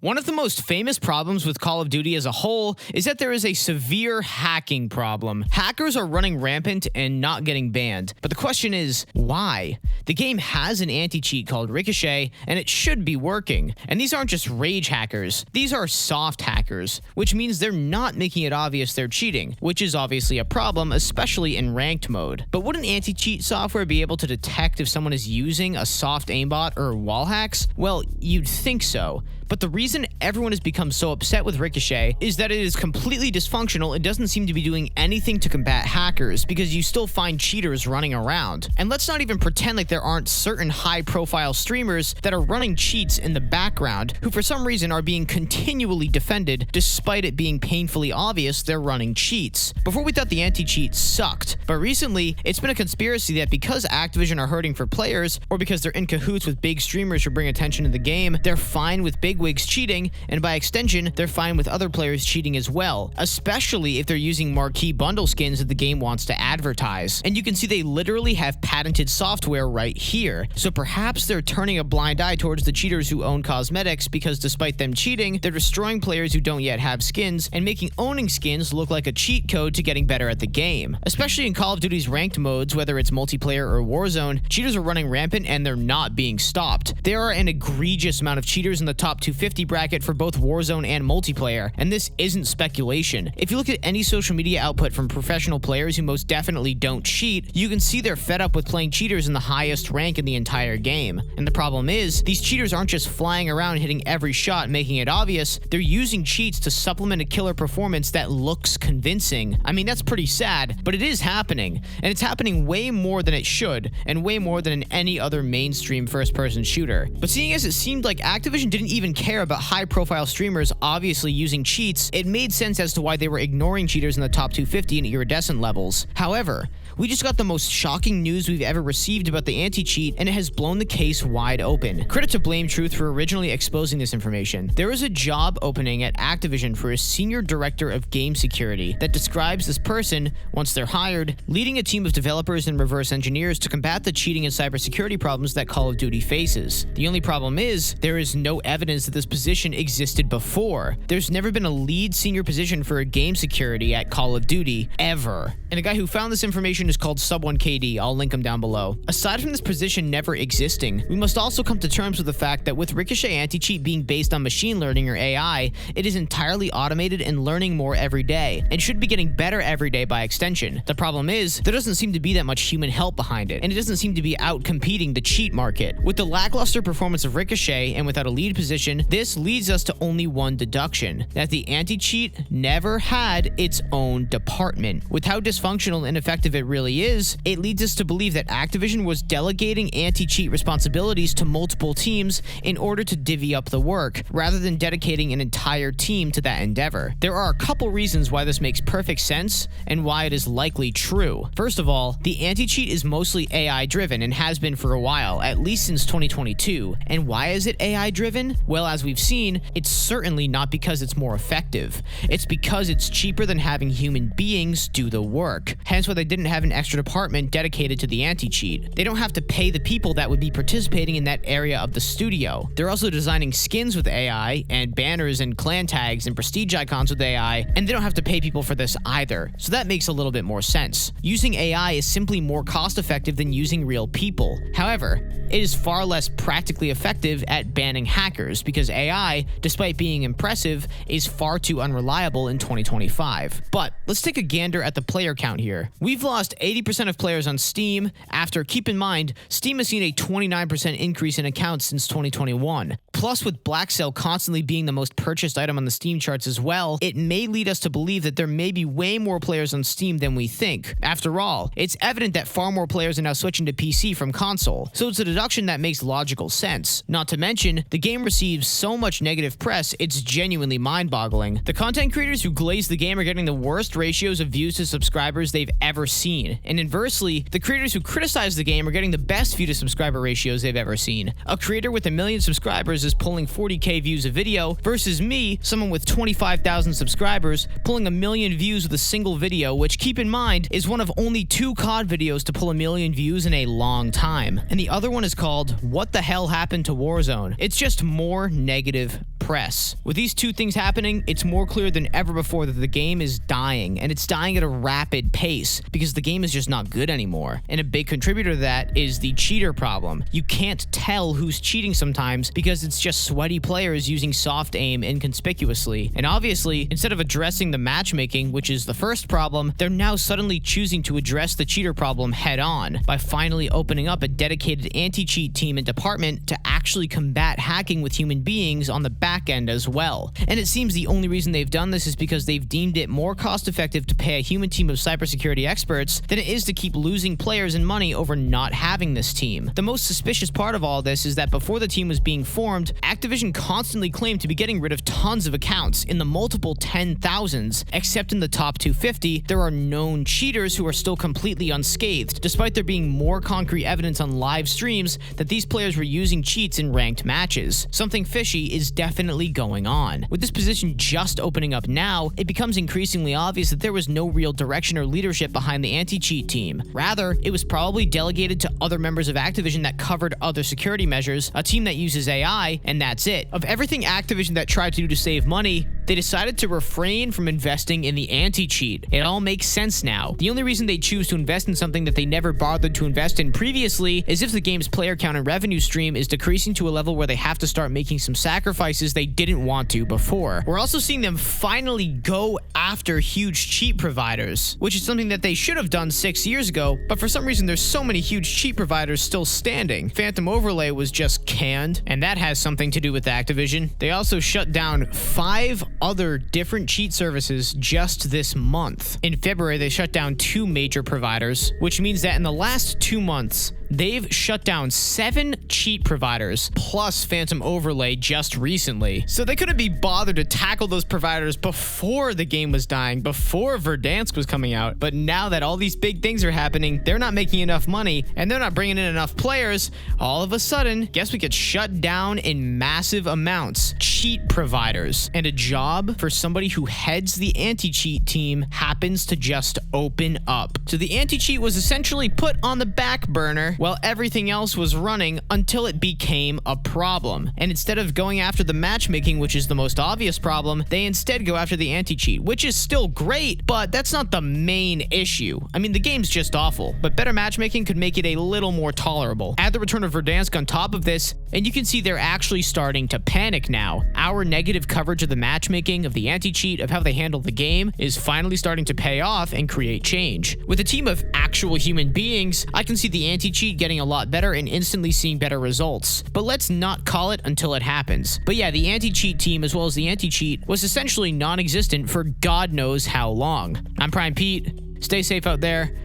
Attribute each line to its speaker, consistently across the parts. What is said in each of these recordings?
Speaker 1: One of the most famous problems with Call of Duty as a whole is that there is a severe hacking problem. Hackers are running rampant and not getting banned. But the question is, why? The game has an anti-cheat called Ricochet, and it should be working. And these aren't just rage hackers. These are soft hackers, which means they're not making it obvious they're cheating, which is obviously a problem, especially in ranked mode. But wouldn't anti-cheat software be able to detect if someone is using a soft aimbot or wall hacks? Well, you'd think so. But the reason everyone has become so upset with Ricochet is that it is completely dysfunctional and doesn't seem to be doing anything to combat hackers, because you still find cheaters running around. And let's not even pretend like there aren't certain high-profile streamers that are running cheats in the background who for some reason are being continually defended despite it being painfully obvious they're running cheats. Before we thought the anti-cheat sucked, but recently it's been a conspiracy that because Activision are hurting for players, or because they're in cahoots with big streamers who bring attention to the game, they're fine with bigwigs cheating, and by extension, they're fine with other players cheating as well, especially if they're using marquee bundle skins that the game wants to advertise. And you can see they literally have patented software right here. So perhaps they're turning a blind eye towards the cheaters who own cosmetics, because despite them cheating, they're destroying players who don't yet have skins and making owning skins look like a cheat code to getting better at the game. Especially in Call of Duty's ranked modes, whether it's multiplayer or Warzone, cheaters are running rampant and they're not being stopped. There are an egregious amount of cheaters in the top 250 bracket for both Warzone and multiplayer, and this isn't speculation. If you look at any social media output from professional players who most definitely don't cheat, you can see they're fed up with playing cheaters in the highest rank in the entire game. And the problem is, these cheaters aren't just flying around hitting every shot making it obvious, they're using cheats to supplement a killer performance that looks convincing. I mean, that's pretty sad, but it is happening, and it's happening way more than it should, and way more than in any other mainstream first-person shooter. But seeing as it seemed like Activision didn't even care about high-profile streamers obviously using cheats, it made sense as to why they were ignoring cheaters in the top 250 and iridescent levels. However, we just got the most shocking news we've ever received about the anti-cheat, and it has blown the case wide open. Credit to Blame Truth for originally exposing this information. There is a job opening at Activision for a senior director of game security that describes this person, once they're hired, leading a team of developers and reverse engineers to combat the cheating and cybersecurity problems that Call of Duty faces. The only problem is, there is no evidence that this position existed before. There's never been a lead senior position for a game security at Call of Duty, ever. And a guy who found this information is called Sub1KD. I'll link him down below. Aside from this position never existing, we must also come to terms with the fact that with Ricochet anti-cheat being based on machine learning or AI, it is entirely automated and learning more every day, and should be getting better every day by extension. The problem is, there doesn't seem to be that much human help behind it, and it doesn't seem to be out-competing the cheat market. With the lackluster performance of Ricochet, and without a lead position, this leads us to only one deduction: that the anti-cheat never had its own department. With how dysfunctional and ineffective it really is, it leads us to believe that Activision was delegating anti-cheat responsibilities to multiple teams in order to divvy up the work, rather than dedicating an entire team to that endeavor. There are a couple reasons why this makes perfect sense, and why it is likely true. First of all, the anti-cheat is mostly AI-driven and has been for a while, at least since 2022. And why is it AI-driven? Well, as we've seen, it's certainly not because it's more effective. It's because it's cheaper than having human beings do the work. Hence why they didn't have an extra department dedicated to the anti-cheat. They don't have to pay the people that would be participating in that area of the studio. They're also designing skins with AI, and banners and clan tags and prestige icons with AI, and they don't have to pay people for this either. So that makes a little bit more sense. Using AI is simply more cost-effective than using real people. However, it is far less practically effective at banning hackers, because AI, despite being impressive, is far too unreliable in 2025. But let's take a gander at the player count here. We've lost 80% of players on Steam after, keep in mind, Steam has seen a 29% increase in accounts since 2021. Plus, with Black Cell constantly being the most purchased item on the Steam charts as well, it may lead us to believe that there may be way more players on Steam than we think. After all, it's evident that far more players are now switching to PC from console, so it's a deduction that makes logical sense. Not to mention, the game receives so much negative press, it's genuinely mind-boggling. The content creators who glaze the game are getting the worst ratios of views to subscribers they've ever seen, and inversely, the creators who criticize the game are getting the best view to subscriber ratios they've ever seen. A creator with 1 million subscribers is pulling 40k views a video, versus me, someone with 25,000 subscribers, pulling 1 million views with a single video, which, keep in mind, is one of only 2 COD videos to pull 1 million views in a long time. And the other one is called What the Hell Happened to Warzone? It's just more negative press. press. With these two things happening, it's more clear than ever before that the game is dying, and it's dying at a rapid pace because the game is just not good anymore. And a big contributor to that is the cheater problem. You can't tell who's cheating sometimes because it's just sweaty players using soft aim inconspicuously. And obviously, instead of addressing the matchmaking, which is the first problem, they're now suddenly choosing to address the cheater problem head on by finally opening up a dedicated anti-cheat team and department to actually combat hacking with human beings on the back end as well. And it seems the only reason they've done this is because they've deemed it more cost-effective to pay a human team of cybersecurity experts than it is to keep losing players and money over not having this team. The most suspicious part of all this is that before the team was being formed, Activision constantly claimed to be getting rid of tons of accounts in the multiple 10,000s, except in the top 250, there are known cheaters who are still completely unscathed, despite there being more concrete evidence on live streams that these players were using cheats in ranked matches. Something fishy is definitely going on. With this position just opening up now, it becomes increasingly obvious that there was no real direction or leadership behind the anti-cheat team. Rather, it was probably delegated to other members of Activision that covered other security measures, a team that uses AI, and that's it. Of everything Activision that tried to do to save money, they decided to refrain from investing in the anti-cheat. It all makes sense now. The only reason they choose to invest in something that they never bothered to invest in previously is if the game's player count and revenue stream is decreasing to a level where they have to start making some sacrifices they didn't want to before. We're also seeing them finally go after huge cheat providers, which is something that they should have done 6 years ago, but for some reason there's so many huge cheat providers still standing. Phantom Overlay was just canned, and that has something to do with Activision. They also shut down 5 other different cheat services just this month. In February, they shut down 2 major providers, which means that in the last 2 months, they've shut down 7 cheat providers, plus Phantom Overlay just recently. So they couldn't be bothered to tackle those providers before the game was dying, before Verdansk was coming out. But now that all these big things are happening, they're not making enough money, and they're not bringing in enough players, all of a sudden, guess we get shut down in massive amounts. Cheat providers. And a job for somebody who heads the anti-cheat team happens to just open up. So the anti-cheat was essentially put on the back burner while everything else was running until it became a problem. And instead of going after the matchmaking, which is the most obvious problem, they instead go after the anti-cheat, which is still great, but that's not the main issue. I mean, the game's just awful, but better matchmaking could make it a little more tolerable. Add the return of Verdansk on top of this, and you can see they're actually starting to panic now. Our negative coverage of the matchmaking, of the anti-cheat, of how they handle the game, is finally starting to pay off and create change. With a team of actual human beings, I can see the anti-cheat getting a lot better and instantly seeing better results. But let's not call it until it happens. But yeah, the anti-cheat team as well as the anti-cheat was essentially non-existent for God knows how long. I'm Prime Pete. Stay safe out there.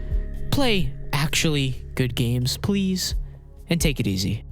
Speaker 1: Play actually good games, please, and take it easy.